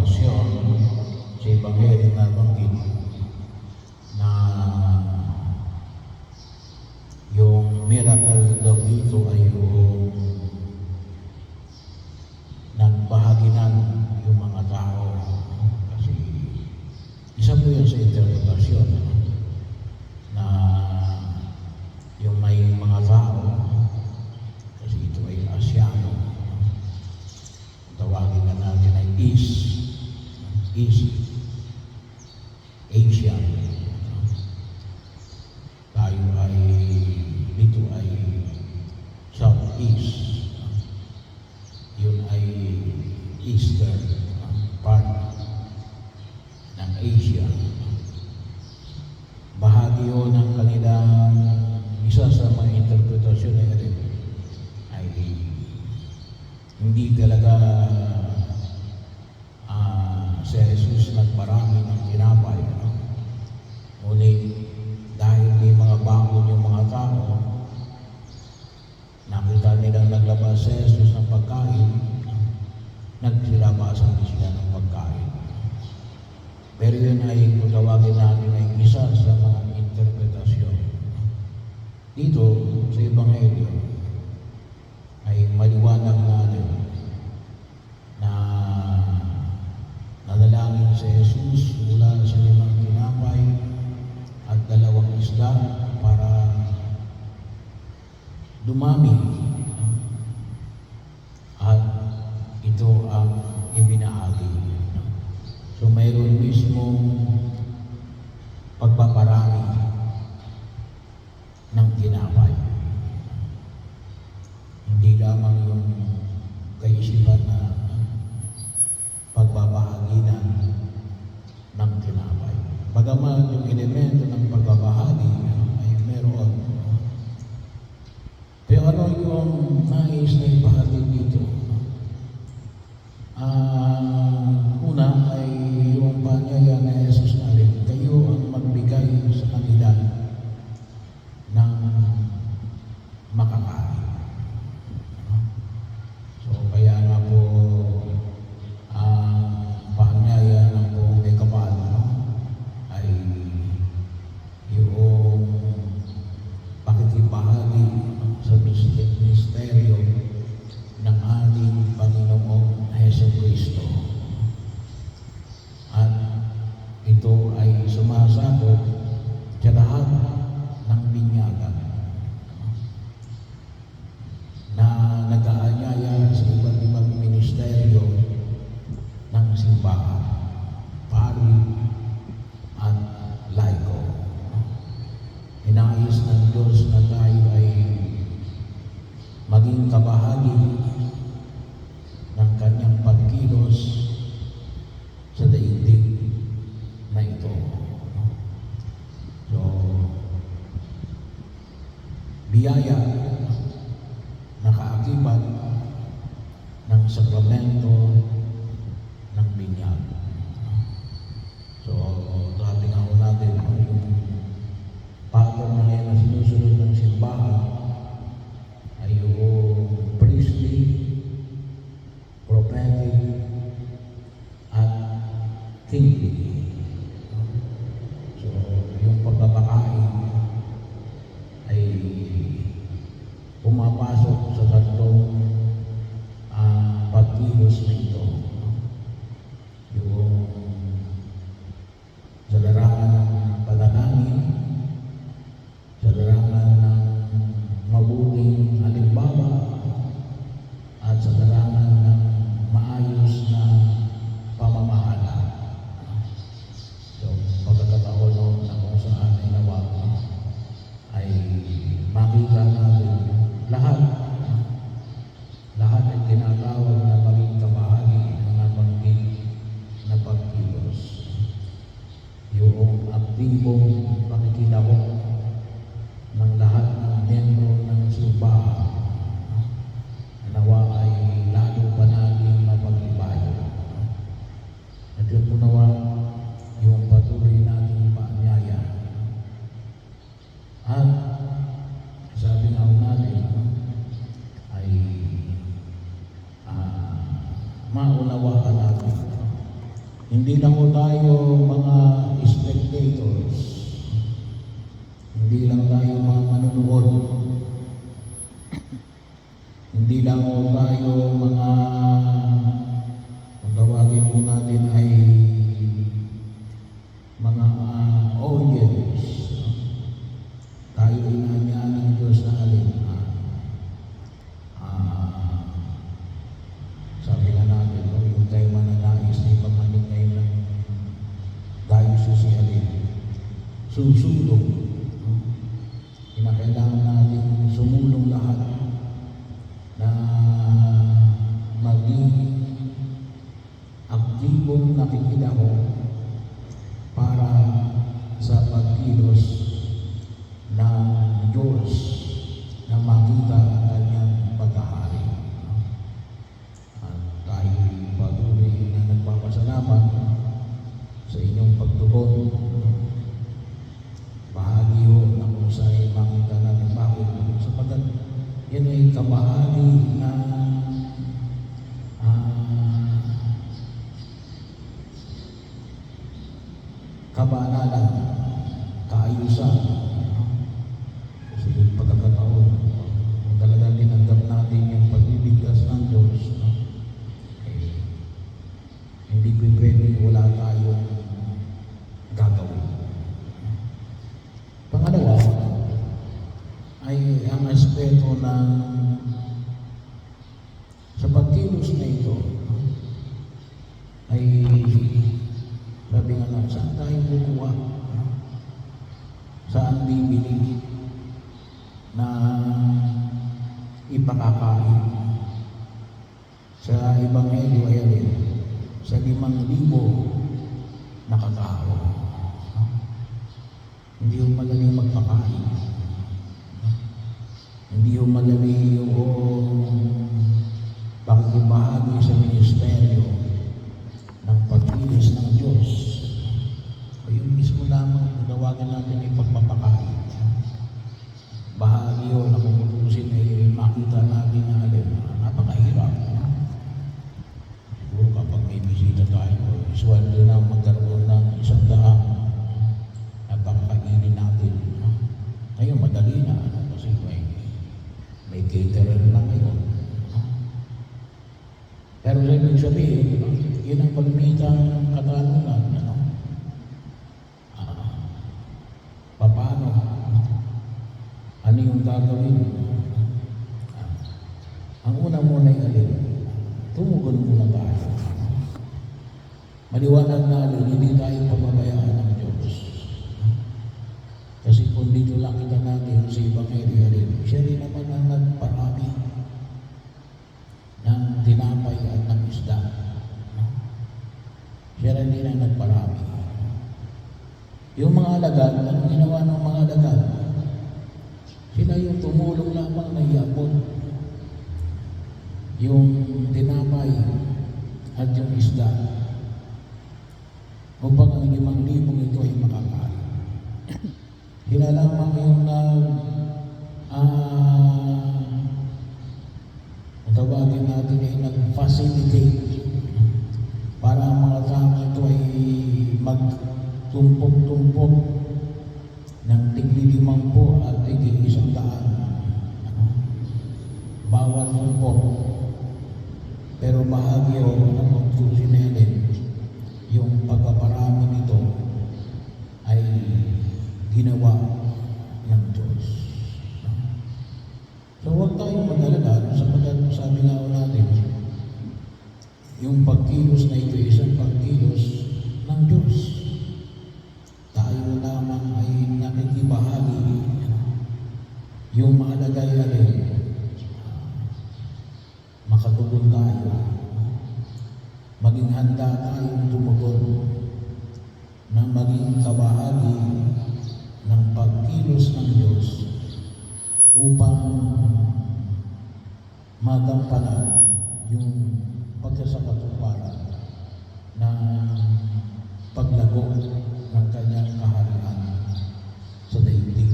interpretasyon sa Ebanghelyo na banggit na yung miracle daw dito ay yung nagbahaginan yung mga tao. Kasi isa po yan sa interpretasyon na yung may mga tao, kasi ito ay Asyano, tawagin na natin ay East Asia. Tayo ay dito ay Southeast, yun ay Eastern part ng Asia. Bahagi yun ng kanilang isa sa mga interpretasyon na rin ay hindi talaga si Jesus nagparami ng tinapay. Ngunit dahil may mga bangon yung mga tao, nakita nilang naglabas si Jesus ng pagkain, nagsilabasan din sila ng pagkain. Pero yun ay kung tawagin natin ay isa sa mga interpretasyon. Dito sa Ebanghelyo ay maliwanag natin na nanalangin si Jesus mula sa 5 tinapay at 2 isda para dumami, at ito ang ibinahagi. So mayroon mismong pagpaparami ng tinapay. Hindi lamang yung kaisipan na pagbabahagi ng tinapay. Bagaman yung elemento ng pagbabahagi ay meron. Pero ano yung nais na ipahatid dito? Una ay yung panyaya na Jesus na rin, kayo ang magbigay sa kanila ng makakain. So kaya nga po panyaya ng buong may kapal ay yung pakikibahagi sa misteryo ng ating Panginoong Jesucristo. At ito ay sumasakop sa lahat ng binyagan na nag-aanyaya sa iba't ibang ministeryo ng simbahan, pari at laiko. Inayos ng Diyos na tayo ay maging kabahagi ng kanyang pagkilos sa daigdig na ito. So, biyaya na kaakibat ng sakramento ng binyag. So, dating ako natin yung pattern na ngayon na sinusunod ng simbahan ay yung priestly, prophetic, at kingly. So, yung pagpapakain ay pumapasok sa tatlong pagkilos na ito. Yung sa larangan ng panalangin, sa larangan ng mabuting halimbawa, at sa larangan ng maayos na pamamahala. So, pagkakataon na kung saan ay nawa ay makita natin lahat ay tinatawag na maging kabahagi ng nabanggit na pagkilos. Yung aktibong pakikilahok ng lahat ng miyembro ng simbahan, nawa ay lalo pa natin mapag-ibayo. At yun po nawa yung patuloy natin paanyaya. At sabi nga natin ay maunawaan natin Hindi lang po tayo mga spectators, hindi lang tayo mga manunood, hindi lang po tayo mga, kung tawagin po natin ay mga audience. Tayo inanyaan ng Diyos na alin. Sabi nga natin, yung tayo mananais na ipamanin ngayon ng diocese alin, susulong. Kinakailangan natin sumulong lahat na maging aktibong nakikilaho para sa pagkilos ng Diyos na makita ang kanyang paghahari. At tayo patuloy na nagpapasalamat sa inyong pagtugon. Bahagi ho na kung sa'yo makita natin bakit. Sapagkat yan ay kabahagi na kabanalan, kaayusan. Kasi yung pagkakataon, kung talagang tinanggap natin yung pagbibigkas ng Diyos, hindi pwedeng wala tayong gagawin. Pangalawa, ay ang aspeto ng sa pagkilos na ito, ay sabi nga lang, saan tayo kukuha? Saan bibili na ipakakain? Sa Ebanghelyo ay alin? Sa 5,000 na katao. Hindi yung magaling magpakain. Hindi yung magaling yung pagkibahagi sa ministeryo ng pagkilos ng Diyos. O yung mismo lamang tawagan natin ay pagpapakain. Bahagi yun na kung tutusin ay makita natin na alin, napakahirap. Siguro kapag may bisita tayo, sweldo na magkaroon ng 100 na pagkainin natin. Ngayon, madali na. Kasi may caterer na ngayon. Pero sa ibig sabihin, yun ang pagmitang katanungan. Paano? Ano yung gagawin? Ang una muna ay alin? Tumugon muna tayo. Maliwanag na alin, hindi tayo pababayaan ng Diyos. Kasi kung dito lang kita natin sa Ebanghelyo alin, siya rin naman ang nagparami ng tinapay at ng isda. Siya rin din ang nagparami. Yung mga alagad, anong ginawa ng mga alagad? Sila yung tumulong lamang na iabot yung tinapay at yung isda upang ang 5,000 ito ay makakain. Sila lamang yung tawagin natin ay nag-facilitate para ang mga tao ito ay magtumpok-tumpok ng tig-50 at tig-100. Bawat tumpok. Pero bahagi o ng magkusinelin, yung pagpaparami nito ay ginawa ng Diyos. So huwag tayong mag-alala sapagkat sabi nga natin, yung pagkilos na ito isang pagkilos ng Diyos. Tayo lamang ay nakikibahagi yung maalagay alin, makatugon tayo, maging handa tayong tumugon na maging kabahagi ng pagkilos ng Diyos upang magampanan yung pagkasakatuparan ng paglago ng kanyang kaharian sa daigdig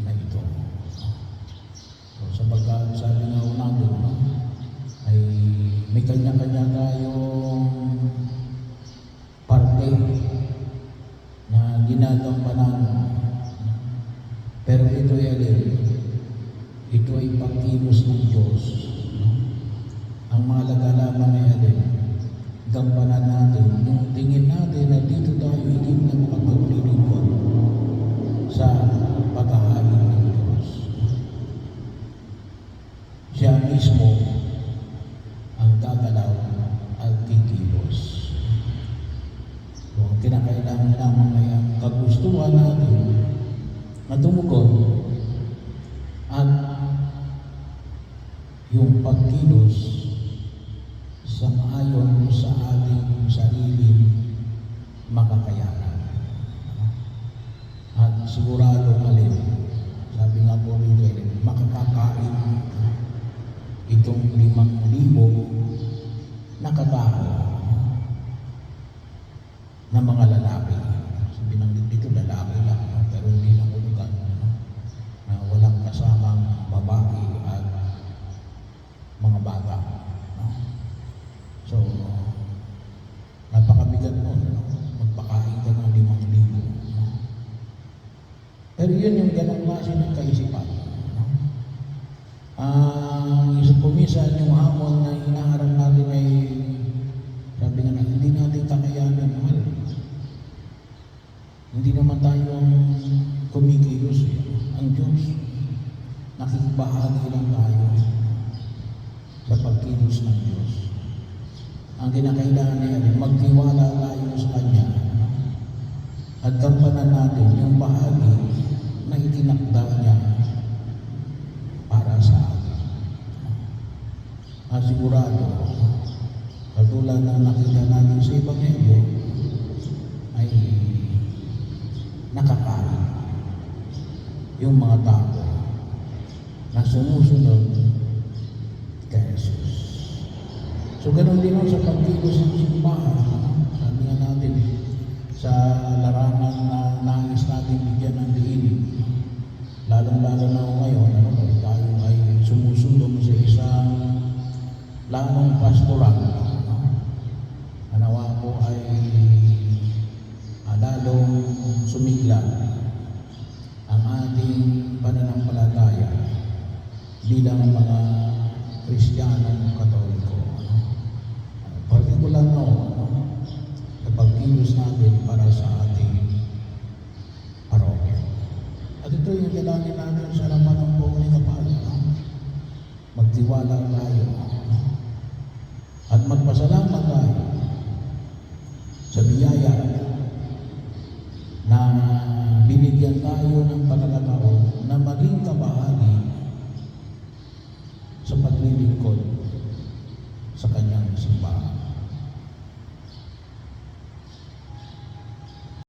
na ito. So, sapagkat sabi nga natin, ay may kanya-kanya tayong pagkilos ng Diyos, no? Ang mahalaga lamang ay alin, gampanan natin, yung tingin natin na dito tayo higit na makapaglilingkod sa paghahain ng Diyos. Siya mismo ang gagalaw at kikilos. So, ang kinakailangan lamang ay ang kagustuhan natin na tumugon at yung pagkilos sa ayon sa ating sariling makakayanan. At sigurado alin, sabi nga po rito, makakakain itong 5,000 na katao na mga lalaki. So, binanggit dito lalaki lang, no? Pero hindi lang ulugan, no? Na walang kasamang babae at mga bata. No? So, napakabigat mo, no? Magpakain ka ng 5,000. No? Pero yun yung ganong klase ng kaisipan. No? Kuminsan yung hamon na hinaharap natin ay sabi nga na hindi natin kakayanan, mahal. Hindi naman tayo ang kumikilos, ang Diyos. Nakikibahagi lang tayo sa pagkilos ng Diyos. Ang kinakailangan ay magtiwala tayo sa Kanya at gampanan natin yung bahagi na itinakda niya para sa atin. Sigurado, katulad ng nakita natin sa Ebanghelyo, ay nakakain yung mga tao na sumusunod kay Jesus. So, ganun din sa pagkilos ng simbahan. Sabi nga natin, sa larangan na nais natin bigyan ng diin, lalong-lalo na ngayon, tayo ay sumusulong sa isang lamang pastoral, nawa po ay lalong sumigla ang ating pananampalataya bilang mga Kristiyanong Katoliko. Partikular sa pagkilos natin para sa ating parokya. At ito yung dalangin natin sa harapan ng buong ni Kapal. Magtiwala tayo at magpasalamat tayo sa biyaya na binigyan tayo ng pagkakataon na maging kabahagi sa paglilingkod sa Kanyang simbahan.